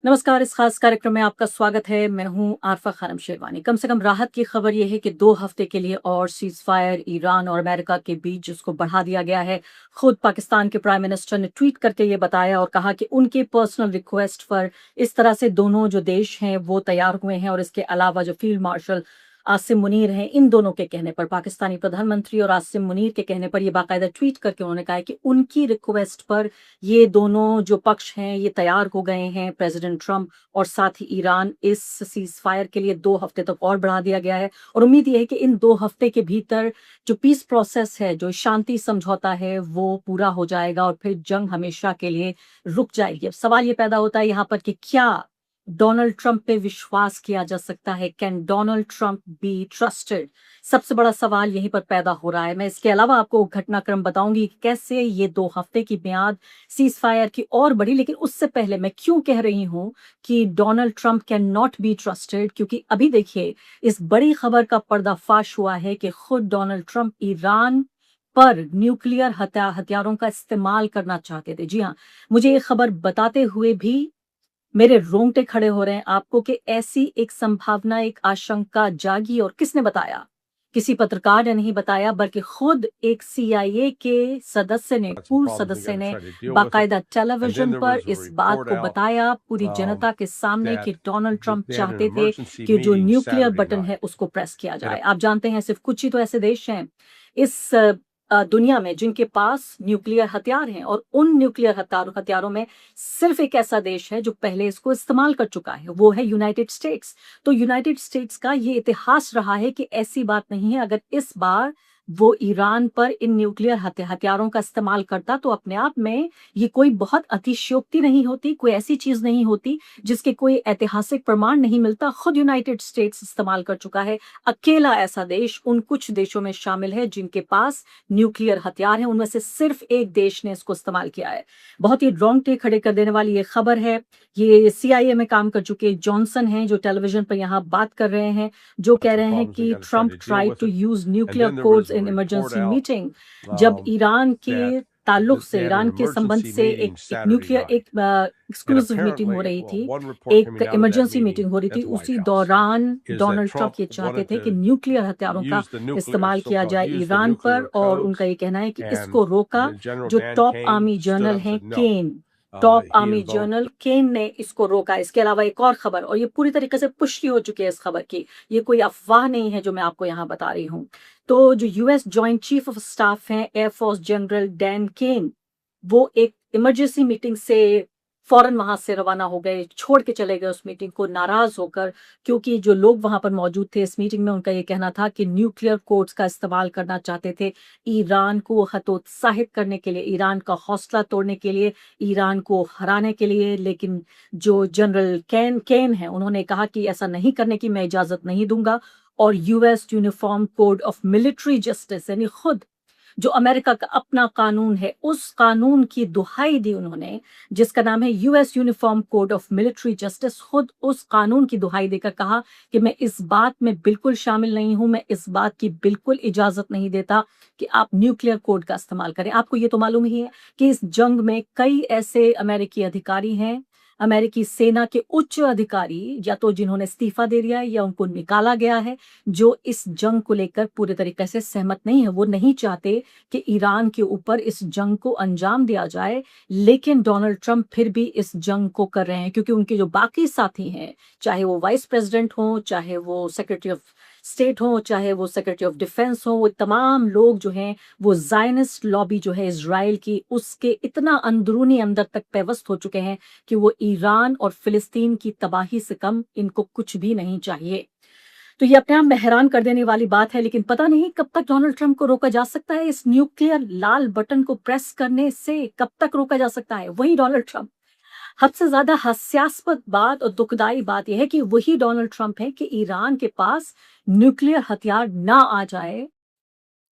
नमस्कार, इस खास कार्यक्रम में आपका स्वागत है। मैं हूं आरफा खानम शेरवानी। कम से कम राहत की खबर यह है कि 2 हफ्ते के लिए और सीज़ फायर ईरान और अमेरिका के बीच जिसको बढ़ा दिया गया है। खुद पाकिस्तान के प्राइम मिनिस्टर ने ट्वीट करके ये बताया और कहा कि उनके पर्सनल रिक्वेस्ट पर इस तरह से दोनों जो देश हैं वो तैयार हुए हैं और इसके अलावा जो फील्ड मार्शल आसिम मुनीर हैं, इन दोनों के कहने पर, पाकिस्तानी प्रधानमंत्री और आसिम मुनीर के कहने पर, ये बाकायदा ट्वीट करके उन्होंने कहा है कि उनकी रिक्वेस्ट पर ये दोनों जो पक्ष हैं ये तैयार हो गए हैं, प्रेसिडेंट ट्रंप और साथ ही ईरान। इस सीज फायर के लिए 2 हफ्ते तक और बढ़ा दिया गया है और उम्मीद ये है कि इन 2 हफ्ते के भीतर जो पीस प्रोसेस है, जो शांति समझौता है, वो पूरा हो जाएगा और फिर जंग हमेशा के लिए रुक जाएगी। अब सवाल ये पैदा होता है यहाँ पर कि क्या डोनाल्ड ट्रंप पे विश्वास किया जा सकता है? Can Donald Trump be trusted? सबसे बड़ा सवाल यहीं पर पैदा हो रहा है। मैं इसके अलावा आपको घटनाक्रम बताऊंगी कि कैसे ये 2 हफ्ते की मियाद सीज फायर की और बढ़ी। लेकिन उससे पहले मैं क्यों कह रही हूं कि Donald Trump can not be trusted, क्योंकि अभी देखिए इस बड़ी खबर का पर्दाफाश हुआ है कि खुद डोनाल्ड ट्रंप ईरान पर न्यूक्लियर हथियारों का इस्तेमाल करना चाहते थे। जी हाँ, मुझे ये खबर बताते हुए भी मेरे रोंगटे खड़े हो रहे हैं आपको कि ऐसी एक संभावना, एक आशंका जागी। और किसने बताया? किसी पत्रकार ने नहीं बताया, बल्कि खुद एक सीआईए के सदस्य ने, got some पूर्व problems. We सदस्य got to ने try to deal with it. बाकायदा And then टेलीविजन there पर was a इस बात report को out बताया पूरी जनता के सामने कि that Donald Trump they had an चाहते थे emergency कि जो meeting न्यूक्लियर Saturday बटन है night. उसको प्रेस किया And जाए। आप जानते हैं सिर्फ कुछ ही तो ऐसे देश हैं इस दुनिया में जिनके पास न्यूक्लियर हथियार हैं, और उन न्यूक्लियर हथियारों में सिर्फ एक ऐसा देश है जो पहले इसको इस्तेमाल कर चुका है, वो है यूनाइटेड स्टेट्स। तो यूनाइटेड स्टेट्स का ये इतिहास रहा है कि ऐसी बात नहीं है, अगर इस बार वो ईरान पर इन न्यूक्लियर हथियारों का इस्तेमाल करता तो अपने आप में ये कोई बहुत अतिशयोक्ति नहीं होती, कोई ऐसी चीज नहीं होती जिसके कोई ऐतिहासिक प्रमाण नहीं मिलता। खुद यूनाइटेड स्टेट्स इस्तेमाल कर चुका है। अकेला ऐसा देश उन कुछ देशों में शामिल है जिनके पास न्यूक्लियर हथियार हैं, उनमें से सिर्फ एक देश ने इसको इस्तेमाल किया है। बहुत ही रोंगटे खड़े कर देने वाली ये खबर है। ये सीआईए में काम कर चुके जॉनसन हैं जो टेलीविजन पर यहाँ बात कर रहे हैं, जो कह some रहे हैं problems. We कि got to try Trump to deal try with to it. Use And nuclear then there was codes a in report emergency out meeting. जब ईरान that के ताल्लुक से, they had an ईरान के संबंध emergency से meeting एक Saturday nuclear, night. एक And exclusive meeting हो apparently, रही well, थी, one report एक coming out of that emergency meeting meeting हो रही at थी। the White उसी House दौरान is that Donald Trump Trump ये चाहते wanted थे कि to न्यूक्लियर हथियारों का use the nuclear, इस्तेमाल किया so-called जाए use the ईरान nuclear पर, और codes. उनका ये कहना है कि And इसको रोका। General जो Dan top Kane army stood general up and हैं, said no. Kane, top He army invoked general Kane ने इसको रोका। इसके अलावा एक और खबर, और ये पूरी तरीके से पुष्टि हो चुकी है इस खबर की, ये कोई अफवाह नहीं है जो मैं आपको यहाँ बता रही हूँ। तो जो US joint chief of staff हैं एयरफोर्स जनरल डैन केन, वो एक इमरजेंसी मीटिंग से फौरन वहां से रवाना हो गए, छोड़ के चले गए उस मीटिंग को, नाराज होकर, क्योंकि जो लोग वहां पर मौजूद थे इस मीटिंग में, उनका ये कहना था कि न्यूक्लियर कोड्स का इस्तेमाल करना चाहते थे ईरान को हतोत्साहित करने के लिए, ईरान का हौसला तोड़ने के लिए, ईरान को हराने के लिए। लेकिन जो जनरल केन केन है, उन्होंने कहा कि ऐसा नहीं करने की मैं इजाजत नहीं दूंगा। और US uniform code of military justice, यानी खुद जो अमेरिका का अपना कानून है, उस कानून की दुहाई दी उन्होंने, जिसका नाम है US uniform code of military justice. खुद उस कानून की दुहाई देकर कहा कि मैं इस बात में बिल्कुल शामिल नहीं हूं, मैं इस बात की बिल्कुल इजाजत नहीं देता कि आप न्यूक्लियर कोड का इस्तेमाल करें। आपको ये तो मालूम ही है कि इस जंग में कई ऐसे अमेरिकी अधिकारी हैं, अमेरिकी सेना के उच्च अधिकारी, या तो जिन्होंने इस्तीफा दे दिया है या उनको निकाला गया है, जो इस जंग को लेकर पूरे तरीके से सहमत नहीं है। वो नहीं चाहते कि ईरान के ऊपर इस जंग को अंजाम दिया जाए। लेकिन डोनाल्ड ट्रंप फिर भी इस जंग को कर रहे हैं, क्योंकि उनके जो बाकी साथी हैं, चाहे वो वाइस प्रेसिडेंट हो, चाहे वो सेक्रेटरी ऑफ स्टेट हो, चाहे वो सेक्रेटरी ऑफ डिफेंस हो, वो तमाम लोग जो हैं वो जायनिस्ट लॉबी जो है इजराइल की, उसके इतना अंदरूनी अंदर तक पेवस्त हो चुके हैं कि वो ईरान और फिलिस्तीन की तबाही से कम इनको कुछ भी नहीं चाहिए। तो ये अपने आप में हैरान कर देने वाली बात है। लेकिन पता नहीं कब तक डोनाल्ड ट्रंप को रोका जा सकता है इस न्यूक्लियर लाल बटन को प्रेस करने से, कब तक रोका जा सकता है? वही डोनाल्ड ट्रंप, हद से ज्यादा हास्यास्पद बात और दुखदाई बात यह है कि वही डोनाल्ड ट्रंप है कि ईरान के पास न्यूक्लियर हथियार ना आ जाए,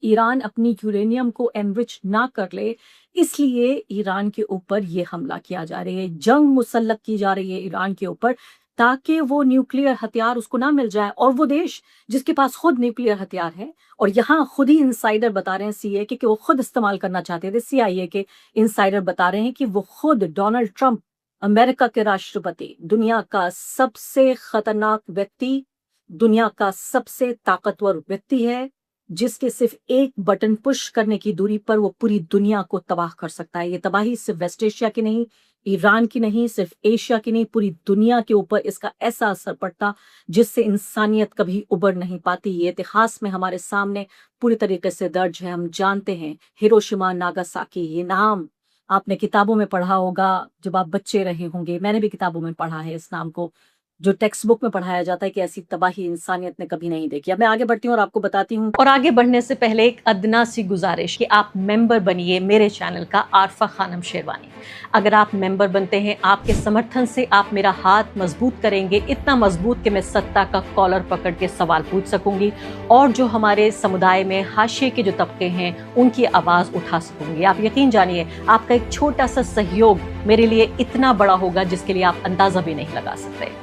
ईरान अपनी यूरेनियम को एनरिच ना कर ले, इसलिए ईरान के ऊपर ये हमला किया जा रही है, जंग मुसल्लत की जा रही है ईरान के ऊपर, ताकि वो न्यूक्लियर हथियार उसको ना मिल जाए। और वो देश जिसके पास खुद न्यूक्लियर हथियार है, और यहाँ खुद ही इंसाइडर बता रहे हैं सीए कि वो खुद इस्तेमाल करना चाहते थे, सीआईए के इंसाइडर बता रहे हैं कि वो खुद डोनाल्ड ट्रंप अमेरिका के राष्ट्रपति, दुनिया का सबसे खतरनाक व्यक्ति, दुनिया का सबसे ताकतवर व्यक्ति है, जिसके सिर्फ एक बटन पुश करने की दूरी पर वो पूरी दुनिया को तबाह कर सकता है। ये तबाही सिर्फ वेस्ट एशिया की नहीं, ईरान की नहीं, सिर्फ एशिया की नहीं, पूरी दुनिया के ऊपर इसका ऐसा असर पड़ता जिससे इंसानियत कभी उबर नहीं पाती। ये इतिहास में हमारे सामने पूरी तरीके से दर्ज है। हम जानते हैं हिरोशिमा नागासाकी, ये नाम आपने किताबों में पढ़ा होगा जब आप बच्चे रहे होंगे। मैंने भी किताबों में पढ़ा है इस नाम को, जो टेक्स्ट बुक में पढ़ाया जाता है कि ऐसी तबाही इंसानियत ने कभी नहीं देखी। अब मैं आगे बढ़ती हूँ और आपको बताती हूँ। और आगे बढ़ने से पहले एक अदना सी गुजारिश कि आप मेंबर बनिए मेरे चैनल का आरफा खानम शेरवानी। अगर आप मेंबर बनते हैं, आपके समर्थन से आप मेरा हाथ मजबूत करेंगे, इतना मजबूत कि मैं सत्ता का कॉलर पकड़ के सवाल पूछ सकूंगी और जो हमारे समुदाय में हाशिए के जो तबके हैं उनकी आवाज उठा सकूंगी। आप यकीन जानिए, आपका एक छोटा सा सहयोग मेरे लिए इतना बड़ा होगा जिसके लिए आप अंदाजा भी नहीं लगा सकते।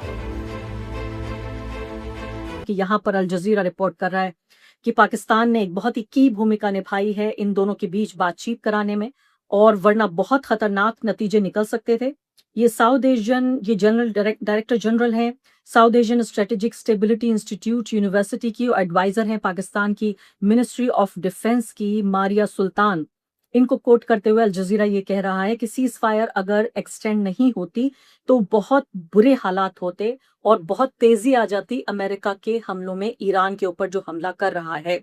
कि यहाँ पर अल जजीरा रिपोर्ट कर रहा है कि पाकिस्तान ने एक बहुत ही की भूमिका निभाई है इन दोनों के बीच बातचीत कराने में, और वरना बहुत खतरनाक नतीजे निकल सकते थे। ये साउथ एशियन, ये जनरल डायरेक्टर जनरल हैं south Asian strategic stability institute university की, और एडवाइजर हैं पाकिस्तान की मिनिस्ट्री ऑफ डिफेंस की मारिया सुल्तान। इनको कोट करते हुए अल जजीरा ये कह रहा है कि सीज फायर अगर एक्सटेंड नहीं होती तो बहुत बुरे हालात होते और बहुत तेजी आ जाती अमेरिका के हमलों में ईरान के ऊपर जो हमला कर रहा है।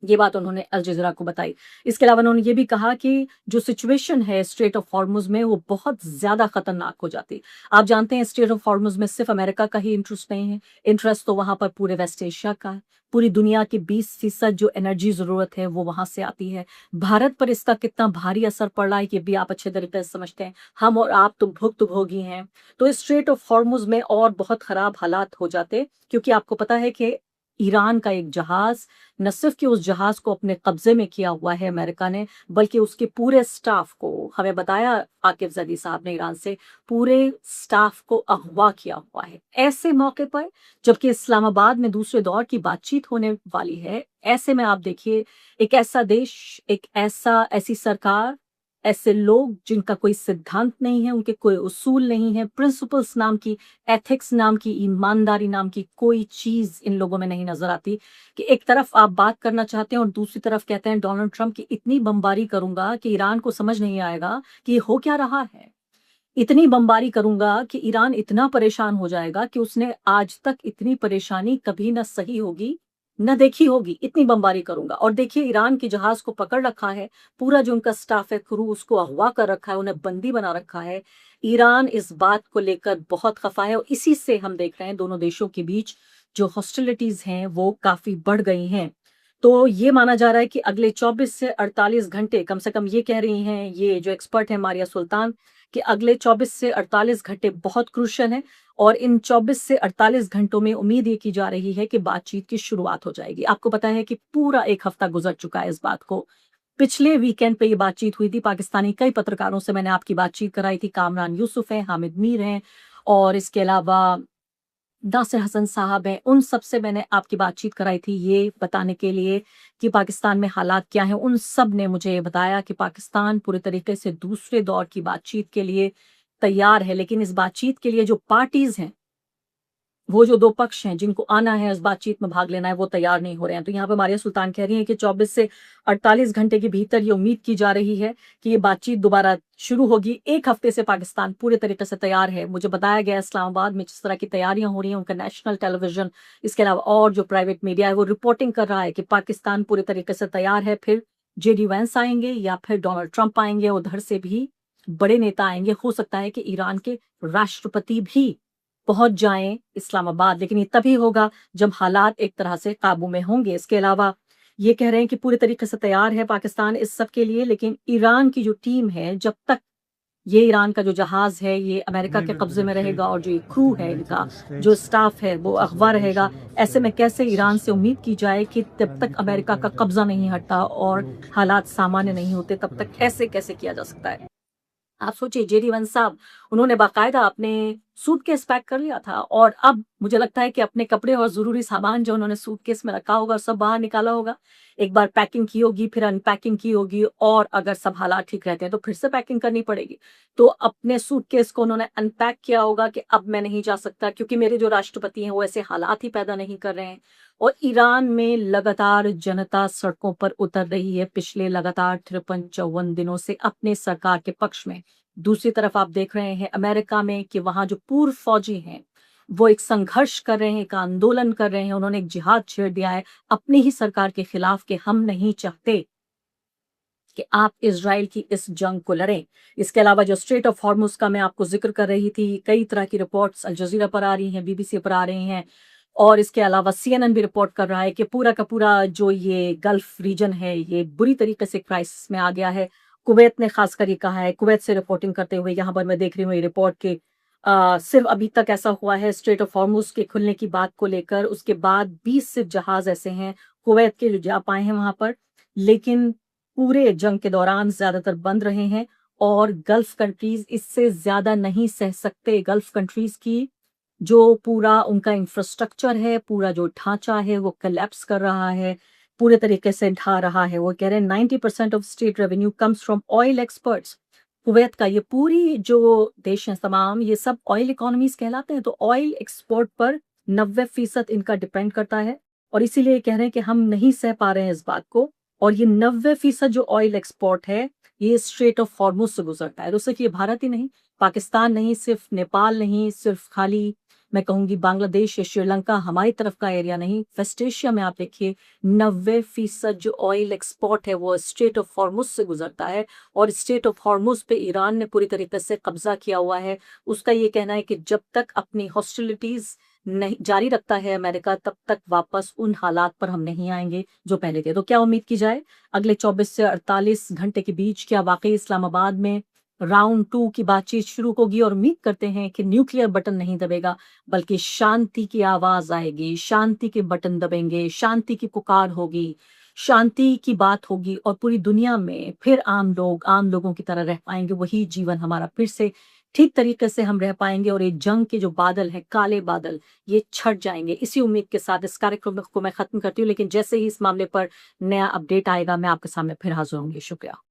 ये बात उन्होंने अल जज़ीरा को बताई। इसके अलावा उन्होंने ये भी कहा कि जो सिचुएशन है स्ट्रेट ऑफ हॉर्मुज में वो बहुत ज्यादा खतरनाक हो जाती। आप जानते हैं स्ट्रेट ऑफ हॉर्मुज में सिर्फ अमेरिका का ही इंटरेस्ट नहीं है, इंटरेस्ट तो वहां पर पूरे वेस्ट एशिया का है। पूरी दुनिया की 20% जो एनर्जी जरूरत है वो वहां से आती है। भारत पर इसका कितना भारी असर पड़ रहा है ये भी आप अच्छे तरीके से समझते हैं। हम और आप तो भुक्तभोगी हैं। तो स्ट्रेट ऑफ हॉर्मुज में और बहुत खराब हालात हो जाते, क्योंकि आपको पता है कि ईरान का एक जहाज, न सिर्फ कि उस जहाज को अपने कब्जे में किया हुआ है अमेरिका ने, बल्कि उसके पूरे स्टाफ को, हमें बताया आकिफ जदी साहब ने ईरान से, पूरे स्टाफ को अगवा किया हुआ है। ऐसे मौके पर जबकि इस्लामाबाद में दूसरे दौर की बातचीत होने वाली है, ऐसे में आप देखिए एक ऐसा देश, एक ऐसी सरकार, ऐसे लोग जिनका कोई सिद्धांत नहीं है, उनके कोई उसूल नहीं है, प्रिंसिपल्स नाम की, एथिक्स नाम की, ईमानदारी नाम की कोई चीज इन लोगों में नहीं नजर आती। कि एक तरफ आप बात करना चाहते हैं और दूसरी तरफ कहते हैं डोनाल्ड ट्रंप की इतनी बमबारी करूंगा कि ईरान को समझ नहीं आएगा कि ये हो क्या रहा है। इतनी बमबारी करूंगा कि ईरान इतना परेशान हो जाएगा कि उसने आज तक इतनी परेशानी कभी न सही होगी न देखी होगी, इतनी बमबारी करूंगा। और देखिए ईरान के जहाज को पकड़ रखा है, पूरा जो उनका स्टाफ है, क्रू, उसको अगवा कर रखा है, उन्हें बंदी बना रखा है। ईरान इस बात को लेकर बहुत खफा है और इसी से हम देख रहे हैं दोनों देशों के बीच जो हॉस्टिलिटीज हैं वो काफी बढ़ गई हैं। तो ये माना जा रहा है कि अगले 24 से 48 घंटे, कम से कम ये कह रही हैं ये जो एक्सपर्ट है मारिया सुल्तान, कि अगले 24 से 48 घंटे बहुत क्रूशियल हैं। और इन 24 से 48 घंटों में उम्मीद ये की जा रही है कि बातचीत की शुरुआत हो जाएगी। आपको पता है कि पूरा एक हफ्ता गुजर चुका है इस बात को। पिछले वीकेंड पे ये बातचीत हुई थी, पाकिस्तानी कई पत्रकारों से मैंने आपकी बातचीत कराई थी। कामरान यूसुफ है, हामिद मीर हैं, और इसके अलावा नासिर हसन साहब हैं। उन सब से मैंने आपकी बातचीत कराई थी ये बताने के लिए कि पाकिस्तान में हालात क्या हैं। उन सब ने मुझे बताया कि पाकिस्तान पूरे तरीके से दूसरे दौर की बातचीत के लिए तैयार है, लेकिन इस बातचीत के लिए जो पार्टीज हैं, वो जो दो पक्ष हैं जिनको आना है, इस बातचीत में भाग लेना है, वो तैयार नहीं हो रहे हैं। तो यहाँ पे मारिया सुल्तान कह रही हैं कि 24 से 48 घंटे के भीतर ये उम्मीद की जा रही है कि ये बातचीत दोबारा शुरू होगी। एक हफ्ते से पाकिस्तान पूरे तरीके से तैयार है। मुझे बताया गया इस्लामाबाद में जिस तरह की तैयारियां हो रही हैं, उनका नेशनल टेलीविजन, इसके अलावा और जो प्राइवेट मीडिया है वो रिपोर्टिंग कर रहा है कि पाकिस्तान पूरे तरीके से तैयार है। फिर जेडी वैंस आएंगे या फिर डोनाल्ड ट्रंप आएंगे, उधर से भी बड़े नेता आएंगे। हो सकता है कि ईरान के राष्ट्रपति भी पहुंच जाएं इस्लामाबाद, लेकिन ये तभी होगा जब हालात एक तरह से काबू में होंगे। इसके अलावा ये कह रहे हैं कि पूरी तरीके से तैयार है पाकिस्तान इस सब के लिए, लेकिन ईरान की जो टीम है, जब तक ये ईरान का जो जहाज है ये अमेरिका के कब्जे में रहेगा और जो ये क्रू है, इनका जो स्टाफ है वो अगवा रहेगा, ऐसे में कैसे ईरान से उम्मीद की जाए कि तब तक अमेरिका का कब्जा नहीं हटता और हालात सामान्य नहीं होते, तब तक ऐसे कैसे किया जा सकता है। आप सोचिए जेडी वंस साहब, उन्होंने बाकायदा अपने सूटकेस पैक कर लिया था और अब मुझे लगता है कि अपने कपड़े और ज़रूरी सामान जो उन्होंने सूटकेस में रखा होगा, सब बाहर निकाला होगा। एक बार पैकिंग की होगी, फिर अनपैकिंग की होगी और अगर सब हालात ठीक रहते हैं, तो फिर से पैकिंग करनी पड़ेगी। तो अपने सूटकेस को उन्होंने अनपैक किया होगा कि अब मैं नहीं जा सकता क्योंकि मेरे जो राष्ट्रपति हैं, वो ऐसे हालात ही पैदा नहीं कर रहे हैं। और ईरान में लगातार जनता सड़कों पर उतर रही है पिछले लगातार 53-54 दिनों से अपने सरकार के पक्ष में। दूसरी तरफ आप देख रहे हैं अमेरिका में कि वहां जो पूर्व फौजी हैं वो एक संघर्ष कर रहे हैं, एक आंदोलन कर रहे हैं, उन्होंने एक जिहाद छेड़ दिया है अपनी ही सरकार के खिलाफ कि हम नहीं चाहते कि आप इजराइल की इस जंग को लड़ें। इसके अलावा जो स्ट्रेट ऑफ हॉर्मुज का मैं आपको जिक्र कर रही थी, कई तरह की रिपोर्ट्स अल जजीरा पर आ रही हैं, बीबीसी पर आ रही हैं और इसके अलावा सीएनएन भी रिपोर्ट कर रहा है कि पूरा का पूरा जो ये गल्फ रीजन है ये बुरी तरीके से क्राइसिस में आ गया है। कुवैत ने खासकर ये कहा है, कुवैत से रिपोर्टिंग करते हुए यहाँ पर मैं देख रही हूँ ये रिपोर्ट के सिर्फ अभी तक ऐसा हुआ है स्ट्रेट ऑफ हॉर्मुज के खुलने की बात को लेकर, उसके बाद 20 सिर्फ जहाज ऐसे हैं कुवैत के जो जा पाए हैं वहां पर, लेकिन पूरे जंग के दौरान ज्यादातर बंद रहे हैं और गल्फ कंट्रीज इससे ज्यादा नहीं सह सकते। गल्फ कंट्रीज की जो पूरा उनका इंफ्रास्ट्रक्चर है, पूरा जो ढांचा है वो कलेप्स कर रहा है, पूरे तरीके से ढा रहा है। वो कह रहे हैं 90% of state revenue comes from oil experts. Kuwait का ये पूरी जो देश है तमाम, ये सब ऑयल इकोनॉमीज कहलाते हैं, तो ऑयल एक्सपोर्ट पर 90% इनका डिपेंड करता है और इसीलिए कह रहे हैं कि हम नहीं सह पा रहे हैं इस बात को। और ये 90% जो ऑयल एक्सपोर्ट है ये स्ट्रेट ऑफ हॉर्मुज से गुजरता है। तो सिर्फ ये भारत ही नहीं, पाकिस्तान नहीं, सिर्फ नेपाल नहीं, सिर्फ खाली मैं कहूंगी बांग्लादेश या श्रीलंका हमारी तरफ का एरिया नहीं, वेस्ट एशिया में आप देखिए 90% जो ऑयल एक्सपोर्ट है वो स्ट्रेट ऑफ हॉर्मुज से गुजरता है और स्ट्रेट ऑफ हॉर्मुज पे ईरान ने पूरी तरीके से कब्जा किया हुआ है। उसका ये कहना है कि जब तक अपनी हॉस्टिलिटीज नहीं जारी रखता है अमेरिका, तब तक वापस उन हालात पर हम नहीं आएंगे जो पहले थे। तो क्या उम्मीद की जाए अगले 24 से 48 घंटे के बीच क्या वाकई इस्लामाबाद में राउंड 2 की बातचीत शुरू होगी और उम्मीद करते हैं कि न्यूक्लियर बटन नहीं दबेगा बल्कि शांति की आवाज आएगी, शांति के बटन दबेंगे, शांति की पुकार होगी, शांति की बात होगी और पूरी दुनिया में फिर आम लोगों की तरह रह पाएंगे। वही जीवन हमारा फिर से ठीक तरीके से हम रह पाएंगे और ये जंग के जो बादल हैं, काले बादल, ये छट जाएंगे। इसी उम्मीद के साथ इस कार्यक्रम को मैं खत्म करती हूँ, लेकिन जैसे ही इस मामले पर नया अपडेट आएगा मैं आपके सामने फिर हाजिर होंगी। शुक्रिया।